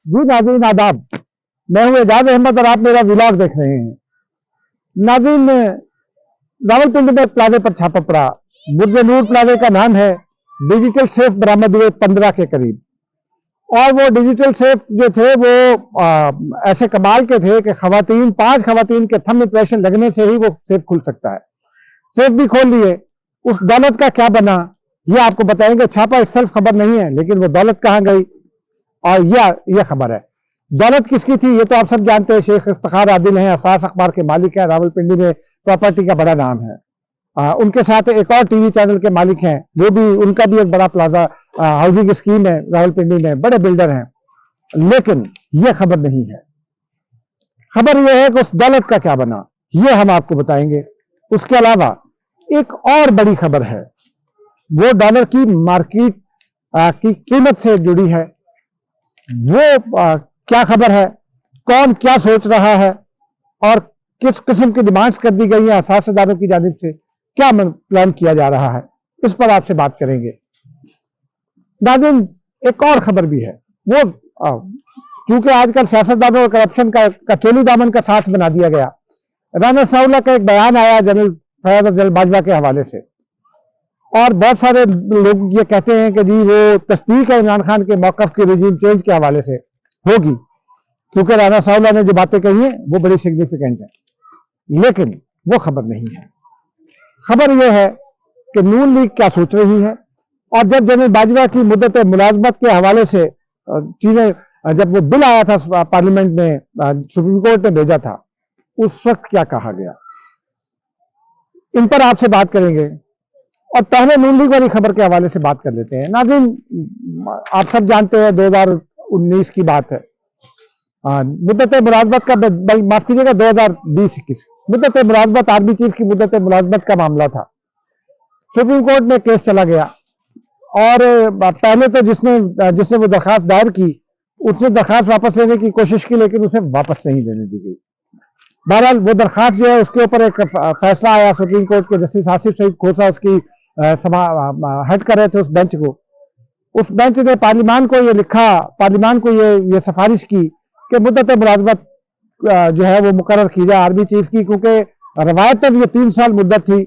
जी नाज़रीन आदाब, मैं हूं एजाज अहमद और आप मेरा व्लॉग देख रहे हैं। नाज़रीन, रावलपिंडी में प्लाजे पर छापा पड़ा। बुर्ज नूर प्लाजे का नाम है। डिजिटल सेफ बरामद हुए 15 के करीब, और वो डिजिटल सेफ जो थे वो ऐसे कमाल के थे कि पांच खवातीन के थंब इंप्रेशन लगने से ही वो सेफ खुल सकता है। सेफ भी खोल लिए। उस दौलत का क्या बना ये आपको बताएंगे। छापा इटसेल्फ खबर नहीं है, लेकिन वो दौलत कहां गई और यह खबर है। दौलत किसकी थी ये तो आप सब जानते हैं। शेख इफ्तिखार आदिल हैं, असास अखबार के मालिक हैं, रावलपिंडी में प्रॉपर्टी का बड़ा नाम है। उनके साथ एक और टीवी चैनल के मालिक हैं, वो भी, उनका भी एक बड़ा प्लाजा हाउसिंग स्कीम है रावलपिंडी में, बड़े बिल्डर हैं। लेकिन यह खबर नहीं है। खबर यह है कि उस दौलत का क्या बना, यह हम आपको बताएंगे। उसके अलावा एक और बड़ी खबर है, वो डॉलर की मार्केट की कीमत से जुड़ी है। वो क्या खबर है, कौन क्या सोच रहा है और किस किस्म की डिमांड्स कर दी गई है असासदारों की जानिब से, क्या प्लान किया जा रहा है, इस पर आपसे बात करेंगे। नाज़रीन, एक और खबर भी है। वो चूंकि आजकल सियासतदानों और करप्शन का चोली दामन का साथ बना दिया गया। राना साउला का एक बयान आया जनरल फयाज अफजल बाजवा के हवाले से, और बहुत सारे लोग ये कहते हैं कि जी वो तस्दीक है इमरान खान के मौकफ की रिजीम चेंज के हवाले से होगी, क्योंकि राना साउला ने जो बातें कही हैं वो बड़ी सिग्निफिकेंट है। लेकिन वो खबर नहीं है। खबर यह है कि नून लीग क्या सोच रही है। और जब जनरल बाजवा की मुद्दत मुलाजमत के हवाले से चीजें, जब वो बिल आया था पार्लियामेंट में, सुप्रीम कोर्ट ने भेजा था, उस वक्त क्या कहा गया, इन पर आपसे बात करेंगे। और पहले नून लीग वाली खबर के हवाले से बात कर लेते हैं। नाज़रीन, आप सब जानते हैं 2019 की बात है। मुद्दत मुलाजमत का, माफ कीजिएगा, 2020-21 मुद्दत मुलाजमत, आर्मी चीफ की मुद्दत मुलाजमत का मामला था। सुप्रीम कोर्ट में केस चला गया, और पहले तो जिसने वो दरखास्त दायर की, उसने दरखास्त वापस लेने की कोशिश की, लेकिन उसे वापस नहीं लेने दी गई। बहरहाल वो दरखास्त जो है, उसके ऊपर एक फैसला आया सुप्रीम कोर्ट के। जस्टिस आसिफ सईद खोसा उसकी हेड कर रहे थे उस बेंच को। उस बेंच ने पार्लियामान को ये लिखा, पार्लियामान को ये सिफारिश की कि मुद्दत मुलाजमत जो है वो मुकर्रर की जाए आर्मी चीफ की, क्योंकि रवायतन ये 3 साल मुद्दत थी।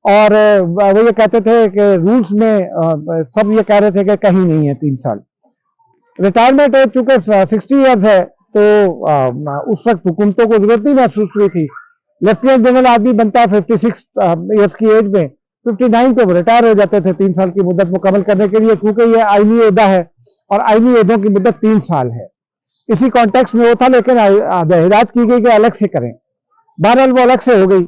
और वो ये कहते थे कि रूल्स में सब ये कह रहे थे कि कहीं नहीं है 3 साल। रिटायरमेंट एज चूंकि 60 ईयर्स है, तो उस वक्त हुकूमतों को जरूरत नहीं महसूस हुई थी। लेफ्टिनेंट जनरल आदमी बनता है 56 ईयर्स की एज में, 59 पे वो रिटायर हो जाते थे 3 साल की मुद्दत मुकम्मल करने के लिए, क्योंकि ये आईनी ओहदा है और आईनी ओहदों की मुद्दत 3 साल है। इसी कॉन्टेक्स्ट में वो था, लेकिन हिदायत की गई कि अलग से करें। बहरहाल वो अलग से हो गई।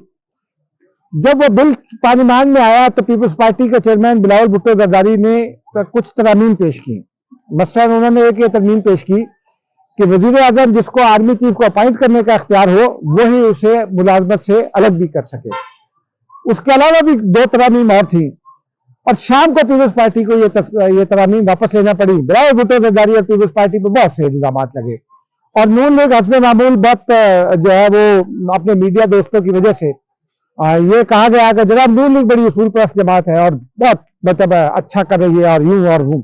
जब वो बिल पार्लियामान में आया तो पीपल्स पार्टी के चेयरमैन बिलावल भुट्टो जरदारी ने कुछ तरमीम पेश की। मसलन उन्होंने एक ये तरमीम पेश की कि वजीर आजम जिसको आर्मी चीफ को अपॉइंट करने का इख्तियार हो, वही उसे मुलाजमत से अलग भी कर सके। उसके अलावा भी 2 तरमीम और थी, और शाम को पीपल्स पार्टी को ये तरमीम वापस लेना पड़ी। बिलावल भुट्टो जरदारी और पीपल्स पार्टी पर बहुत से इल्जाम लगे, और नून लीग हस्बे मामूल बहुत जो है वो अपने मीडिया दोस्तों की वजह से ये कहा गया कि जनाब नून लीग बड़ी उसूल परस्त जमात है और बहुत मतलब अच्छा कर रही है, और यूं और यूं।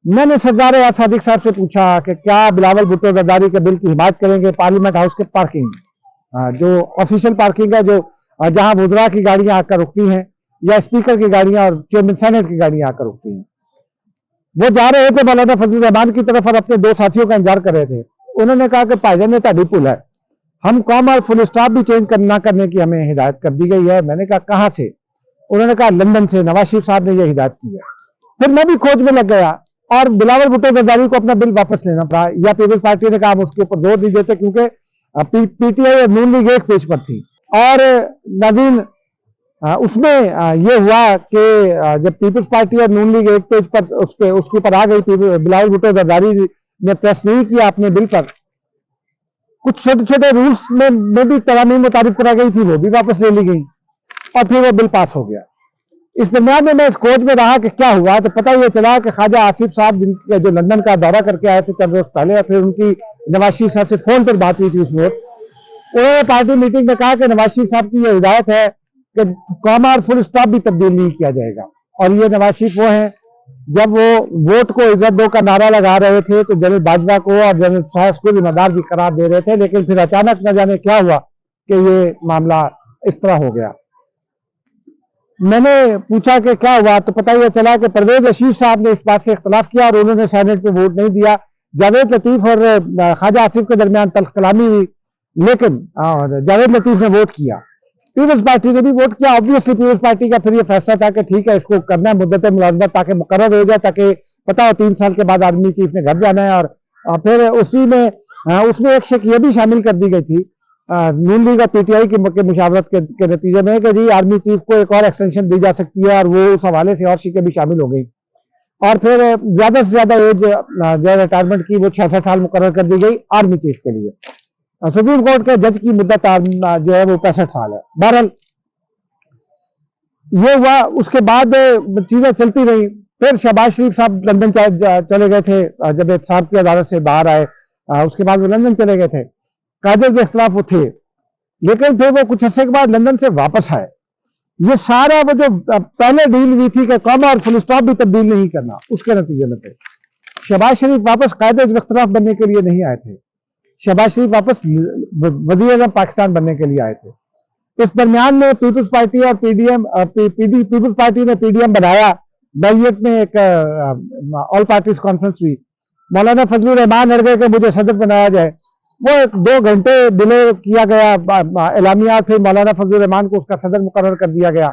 मैंने सरदार एजाज सादिक साहब से पूछा कि क्या बिलावल भुट्टो जरदारी के बिल की हिमायत करेंगे। पार्लियामेंट हाउस के पार्किंग, जो ऑफिशियल पार्किंग है, जो जहां वुज़रा की गाड़ियां आकर रुकती हैं, या स्पीकर की गाड़ियां और चेयरमैन सेनेट की गाड़ियां आकर रुकती हैं, वो जा रहे थे मौलाना फजलुर रहमान की तरफ और अपने 2 साथियों का इंतजार कर रहे थे। उन्होंने कहा कि भाईजान ने ताड़ी पुल है, हम कॉम और फुल स्टॉप भी चेंज ना करने की हमें हिदायत कर दी गई है। मैंने कहा कहां से? उन्होंने कहा लंदन से, नवाज शरीफ साहब ने यह हिदायत की है। फिर मैं भी खोज में लग गया, और बिलावल भुट्टो जरदारी को अपना बिल वापस लेना पड़ा। या पीपल्स पार्टी ने कहा हम उसके ऊपर जोर नहीं देते, क्योंकि पीटीआई और नून लीग एक पेज पर थी। और नाज़रीन, उसमें यह हुआ कि जब पीपल्स पार्टी और नून लीग एक पेज पर उसके ऊपर आ गई, बिलावल भुट्टो जरदारी ने प्रेस नहीं किया अपने बिल पर। कुछ छोटे छोटे रूल्स में भी तरमीम मुतारिफ करा गई थी, वो भी वापस ले ली गई, और फिर वो बिल पास हो गया। इस दरमियान में मैं इस खोज में रहा कि क्या हुआ, तो पता ये चला कि ख्वाजा आसिफ साहब जो लंदन का दौरा करके आए थे 4 रोज पहले, फिर उनकी नवाज शरीफ साहब से फोन पर बात हुई थी उस वक्त। उन्होंने पार्टी मीटिंग में कहा कि नवाज शरीफ साहब की यह हिदायत है कि कॉमा और फुल स्टॉप भी तब्दील नहीं किया जाएगा। और ये नवाज शरीफ वो हैं जब वो वोट को इज्जत दो का नारा लगा रहे थे तो जनरल बाजवा को और जनरल फैज को जिम्मेदार भी करार दे रहे थे, लेकिन फिर अचानक न जाने क्या हुआ कि ये मामला इस तरह हो गया। मैंने पूछा कि क्या हुआ, तो पता ये चला कि परवेज रशीद साहब ने इस बात से इख्तलाफ किया और उन्होंने सेनेट में वोट नहीं दिया। जावेद लतीफ और ख्वाजा आसिफ के दरमियान तल्ख कलामी हुई, लेकिन जावेद लतीफ ने वोट किया, पीपल्स पार्टी ने भी वोट किया। ऑब्वियसली पीपल्स पार्टी का फिर ये फैसला था कि ठीक है, इसको करना है मुद्दत मुलाजमत ताकि मुकर्रर हो जाए, ताकि पता हो 3 साल के बाद आर्मी चीफ ने घर जाना है। और फिर उसी में उसमें एक शक ये भी शामिल कर दी गई थी नून लीग और पीटीआई की मुशावरत के नतीजे में कि जी आर्मी चीफ को एक और एक्सटेंशन दी जा सकती है, और वो उस हवाले से और शिकें भी शामिल हो गई। और फिर ज्यादा से ज्यादा एज जो रिटायरमेंट की वो 66 साल मुकर्रर कर दी गई आर्मी चीफ के लिए। सुप्रीम कोर्ट के जज की मुद्दत जो है वो 65 साल है। बहरहाल ये हुआ, उसके बाद चीजें चलती रही। फिर शहबाज शरीफ साहब लंदन चले गए थे जब एहतसाब की अदालत से बाहर आए, उसके बाद वो लंदन चले गए थे। काजल के खिलाफ वो थे, लेकिन फिर वो कुछ अर्से के बाद लंदन से वापस आए। ये सारा वो जो पहले डील हुई थी कि कॉमा और फुल स्टॉप भी तब्दील नहीं करना, उसके नतीजे में थे। शहबाज शरीफ वापस कायदे इख्तिलाफ बनने के लिए नहीं आए थे, शहबाज शरीफ वापस वज़ीर-ए-आज़म पाकिस्तान बनने के लिए आए थे। इस दरमियान में पीपल्स पार्टी और पीडीएम पीपल्स पार्टी ने पीडीएम बनाया, बैरियत में एक ऑल पार्टीज कॉन्फ्रेंस हुई। मौलाना फजलुर रहमान अड़ गए कि मुझे सदर बनाया जाए, वो 2 घंटे डिले किया गया एलामिया, फिर मौलाना फजलुर रहमान को उसका सदर मुकर्रर कर दिया गया।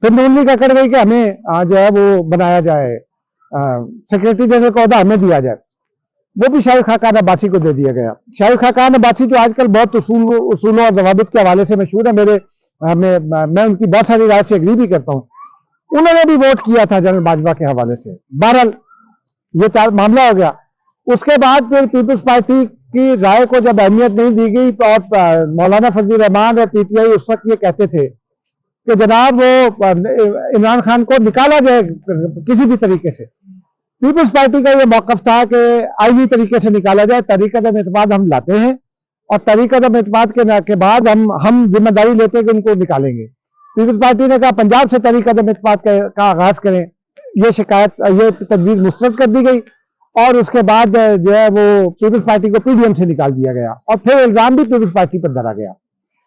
फिर नून लीग कर गई कि हमें जो है वो बनाया जाए, सेक्रेटरी जनरल का अहदा हमें दिया जाए, वो भी शाहिद खाकान अब्बासी को दे दिया गया। शाहिद खाकान अब्बासी जो आजकल बहुत उसूलों और जवाबित के हवाले से मशहूर है, मैं उनकी बहुत सारी राय से एग्री भी करता हूँ। उन्होंने भी वोट किया था जनरल बाजवा के हवाले से। बहरहाल ये मामला हो गया। उसके बाद फिर पीपल्स पार्टी की राय को जब अहमियत नहीं दी गई तो और मौलाना फजलुर रहमान और पीटीआई उस वक्त ये कहते थे कि जनाब वो इमरान खान को निकाला जाए किसी भी तरीके से। पीपल्स पार्टी का ये मौकफ था कि आईनी तरीके से निकाला जाए, तरीक़त एतमाद हम लाते हैं और तरीक़त एतमाद के बाद हम जिम्मेदारी लेते हैं कि उनको निकालेंगे। पीपल्स पार्टी ने कहा पंजाब से तरीक़त एतमाद का आगाज करें, ये शिकायत, ये तजवीज़ मुस्तरद कर दी गई और उसके बाद जो है वो पीपल्स पार्टी को पीडीएम से निकाल दिया गया और फिर इल्जाम भी पीपल्स पार्टी पर धरा गया।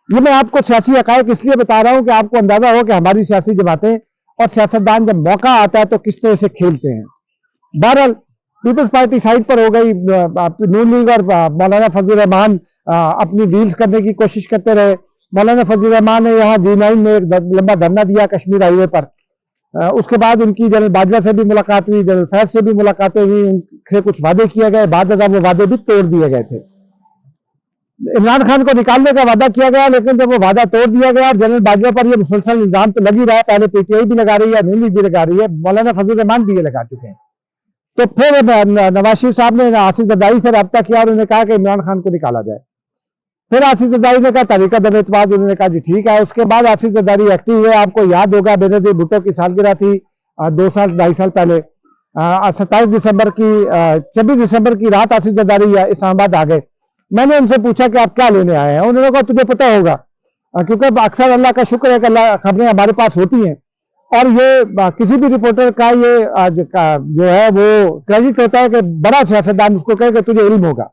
ये मैं आपको सियासी हकायक इसलिए बता रहा हूं कि आपको अंदाजा हो कि हमारी सियासी जमातें और सियासतदान जब मौका आता है तो किस तरह से खेलते हैं। बहरहाल पीपल्स पार्टी साइड पर हो गई, नून लीग और मौलाना फजलुर रहमान अपनी डील्स करने की कोशिश करते रहे। मौलाना फजलुर रहमान ने यहाँ G9 में एक लंबा धरना दिया कश्मीर हाईवे पर। उसके बाद उनकी जनरल बाजवा से भी मुलाकात हुई, जनरल फैज से भी मुलाकातें हुई, उनसे कुछ वादे किए गए, बाद वो वादे भी तोड़ दिए गए थे। इमरान खान को निकालने का वादा किया गया, लेकिन जब वो वादा तोड़ दिया गया और जनरल बाजवा पर ये मुसलसल इल्जाम तो लग ही रहा है, पहले पीटीआई भी लगा रही है, नून लीग भी लगा रही है, मौलाना फजलुर रहमान भी ये लगा चुके हैं। तो फिर नवाज शरीफ साहब ने आसिफ जरदारी से रब्ता किया और उन्होंने कहा कि इमरान खान को निकाला जाए। फिर आसिफ जरदारी ने कहा तरीक़त एतमाद, उन्होंने कहा जी ठीक है। उसके बाद आसिफ जरदारी एक्टिव हुए। आपको याद होगा बेनज़ीर भुट्टो की सालगिरह थी 2-2.5 साल पहले, 26 दिसंबर की रात आसिफ जरदारी इस्लामाबाद आ गए। मैंने उनसे पूछा कि आप क्या लेने आए हैं, उन्होंने कहा तुझे पता होगा, क्योंकि अक्सर अल्लाह का शुक्र है कि अल्लाह खबरें हमारे पास होती हैं और ये किसी भी रिपोर्टर का ये जो है वो क्रेडिट होता है कि बड़ा सियासतदान उसको कहे कि तुझे इल्म होगा।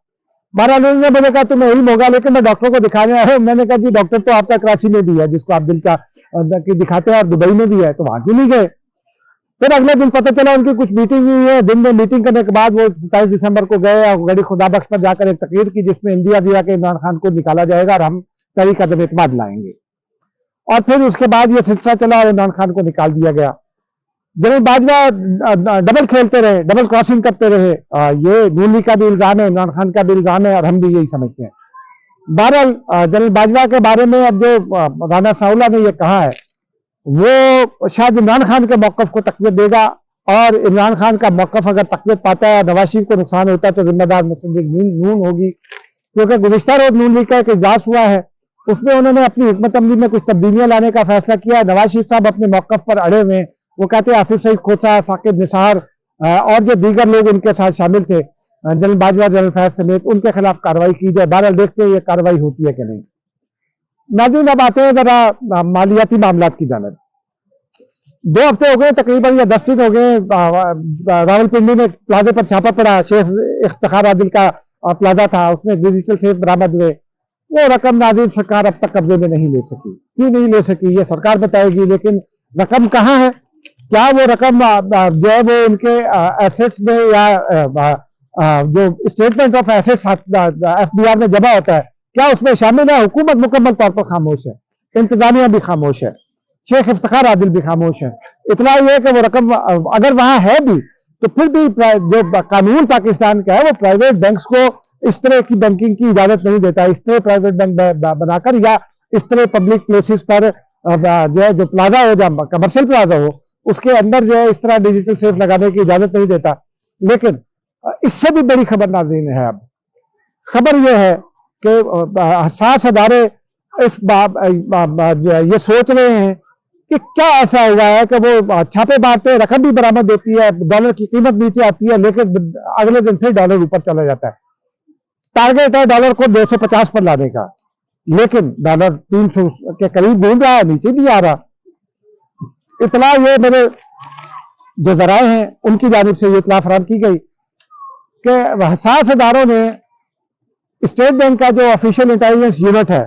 बहरहाल उन्होंने मैंने कहा तुम्हें इल्म होगा, लेकिन मैं डॉक्टर को दिखाने आया हूं। मैंने कहा जी डॉक्टर तो आपका कराची में भी है जिसको आप दिल का दिखाते हैं और दुबई में भी है, तो वहां क्यों नहीं गए। फिर अगले दिन पता चला उनकी कुछ मीटिंग हुई है, दिन में मीटिंग करने के बाद वो 27 दिसंबर को गए और गड़ी खुदाबख्श पर जाकर एक तकरीर की जिसमें इंडिया दिया कि इमरान खान को निकाला जाएगा और हम तरीक़त एतमाद लाएंगे। और फिर उसके बाद ये सिलसिला चला और इमरान खान को निकाल दिया गया। जनरल बाजवा डबल खेलते रहे, डबल क्रॉसिंग करते रहे। ये नून लीग का भी इल्जाम है, इमरान खान का भी इल्जाम है और हम भी यही समझते हैं। बहरहाल जनरल बाजवा के बारे में अब जो राना साउला ने ये कहा है वो शायद इमरान खान के मौकफ को तक़वियत देगा और इमरान खान का मौकफ अगर तक़वियत पाता है, नवाज शरीफ को नुकसान होता है तो जिम्मेदार मुस्लिम लीग नून होगी। क्योंकि गुज़िश्ता रोज नून लीग का एक इजलास हुआ है, उसमें उन्होंने अपनी हिकमत अमली में कुछ तब्दीलियां लाने का फैसला किया। नवाज शरीफ साहब अपने मौकफ पर अड़े हुए हैं। वो कहते हैं आसिफ सईद खोसा, साकिब निसार और जो दीगर लोग उनके साथ शामिल थे, जनरल बाजवा, जनरल फैज समेत, उनके खिलाफ कार्रवाई की जाए। बहरहाल देखते हैं ये कार्रवाई होती है कि नहीं। नाज़रीन अब आते हैं जरा मालियाती मामलात की जानिब। 2 हफ्ते हो गए तकरीबन या 10 दिन हो गए, रावलपिंडी में प्लाजे पर छापा पड़ा, शेख इफ्तिखार आदिल का प्लाजा था, उसमें डिजिटल सेफ बरामद हुए। वो रकम नाज़रीन सरकार अब तक कब्जे में नहीं ले सकी। क्यों नहीं ले सकी ये सरकार बताएगी, लेकिन रकम कहाँ है? क्या वो रकम जो है वो उनके एसेट्स में या जो स्टेटमेंट ऑफ एसेट्स FBR में जमा होता है, क्या उसमें शामिल है? हुकूमत मुकम्मल तौर पर खामोश है, इंतजामिया भी खामोश है, शेख इफ्तिखार आदिल भी खामोश है। इतना ही है कि वो रकम अगर वहां है भी तो फिर भी जो कानून पाकिस्तान का है वो प्राइवेट बैंक्स को इस तरह की बैंकिंग की इजाजत नहीं देता। इस तरह प्राइवेट बैंक बनाकर या इस तरह पब्लिक प्लेसेस पर जो है जो प्लाजा हो, जहाँ कमर्शियल प्लाजा हो, उसके अंदर जो है इस तरह डिजिटल सेफ लगाने की इजाजत नहीं देता। लेकिन इससे भी बड़ी खबर नाज़रीन है, अब खबर यह है कि हसास अदारे इस ये सोच रहे हैं कि क्या ऐसा हुआ है कि वो छापे मारते हैं, रकम भी बरामद होती है, डॉलर की कीमत नीचे आती है, लेकिन अगले दिन फिर डॉलर ऊपर चला जाता है। टारगेट है डॉलर को 250 पर लाने का, लेकिन डॉलर 300 के करीब घूम रहा है, नीचे नहीं आ रहा। इतला ये मेरे जो जराए हैं उनकी जानिब से ये इतला फराहम की गई कि हसास अदारों ने स्टेट बैंक का जो ऑफिशियल इंटेलिजेंस यूनिट है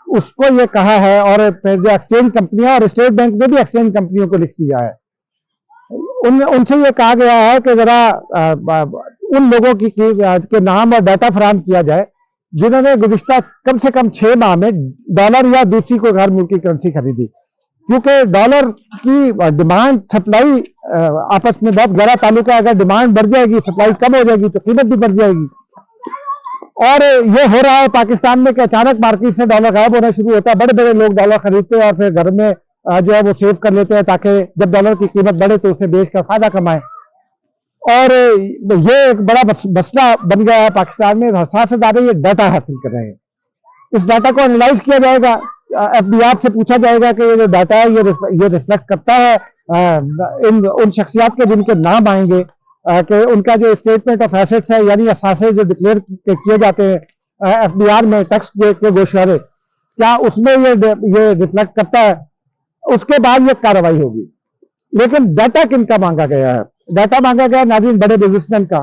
उसको ये कहा है, और फिर जो एक्सचेंज कंपनियां और स्टेट बैंक ने भी एक्सचेंज कंपनियों को लिख दिया है, उनसे ये कहा गया है कि जरा उन लोगों के नाम और डाटा फराहम किया जाए जिन्होंने गुज़िश्ता कम से कम 6 माह में डॉलर या दूसरी कोई गैर मुल्की करेंसी खरीदी। क्योंकि डॉलर की डिमांड सप्लाई आपस में बहुत गहरा ताल्लुक है। अगर डिमांड बढ़ जाएगी, सप्लाई कम हो जाएगी तो कीमत भी बढ़ जाएगी। और ये हो रहा है पाकिस्तान में कि अचानक मार्केट से डॉलर गायब होना शुरू होता है। बड़े बड़े लोग डॉलर खरीदते हैं और फिर घर में जो है वो सेव कर लेते हैं ताकि जब डॉलर की कीमत बढ़े तो उसे बेचकर फायदा कमाए। और ये एक बड़ा मसला बन गया है पाकिस्तान में। हसास अदारे ये डाटा हासिल कर रहे हैं, इस डाटा को एनालाइज किया जाएगा, FBR से पूछा जाएगा कि ये जो डाटा है ये रिफ्लेक्ट करता है उन शख्सियात के जिनके नाम आएंगे कि उनका जो स्टेटमेंट ऑफ एसेट्स है, यानी असासे जो डिक्लेयर किए जाते हैं FBR में टैक्स के गोशवारे, क्या उसमें ये रिफ्लेक्ट करता है? उसके बाद ये कार्रवाई होगी। लेकिन डाटा किनका मांगा गया है? डाटा मांगा गया नाज़रीन बड़े बिजनेसमैन का,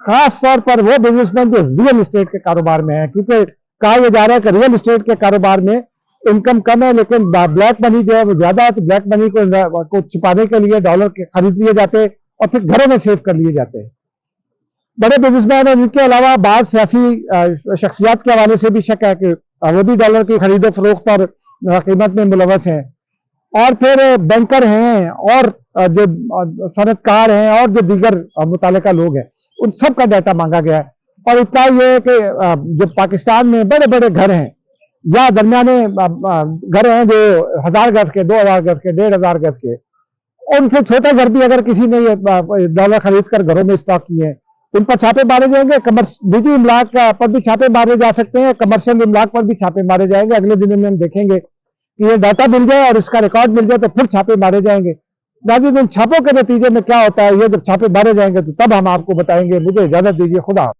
खास तौर पर वो बिजनेसमैन जो रियल एस्टेट के कारोबार में है। क्योंकि कहा यह जा रहा है कि रियल एस्टेट के कारोबार में इनकम कम है, लेकिन ब्लैक मनी जो है वो ज्यादा है। तो ब्लैक मनी को छुपाने के लिए डॉलर के खरीद लिए जाते हैं और फिर घरों में सेव कर लिए जाते हैं बड़े बिजनेसमैन। और इनके अलावा बाद सियासी शख्सियात के हवाले से भी शक है कि वो भी डॉलर की खरीदो फरोख्त और कीमत में मुलवस हैं। और फिर बैंकर हैं और जो सनतकार हैं और जो दीगर मुतालिका लोग हैं, उन सब का डाटा मांगा गया है। और इतना ये है कि जो पाकिस्तान में बड़े बड़े घर हैं या दरमियाने घर हैं जो 1000 गज के, 2000 गज के, 1500 गज के, उनसे छोटे घर भी अगर किसी ने डॉलर खरीद कर घरों में स्टॉक किए हैं, उन पर छापे मारे जाएंगे। निजी इमलाक पर भी छापे मारे जा सकते हैं, कमर्शियल इमलाक पर भी छापे मारे जाएंगे। अगले दिनों में हम देखेंगे कि ये डाटा मिल जाए और इसका रिकॉर्ड मिल जाए तो फिर छापे मारे जाएंगे। नाज़रीन, इन छापों के नतीजे में क्या होता है, ये जब छापे मारे जाएंगे तो तब हम आपको बताएंगे। मुझे इजाजत दीजिए, खुदा।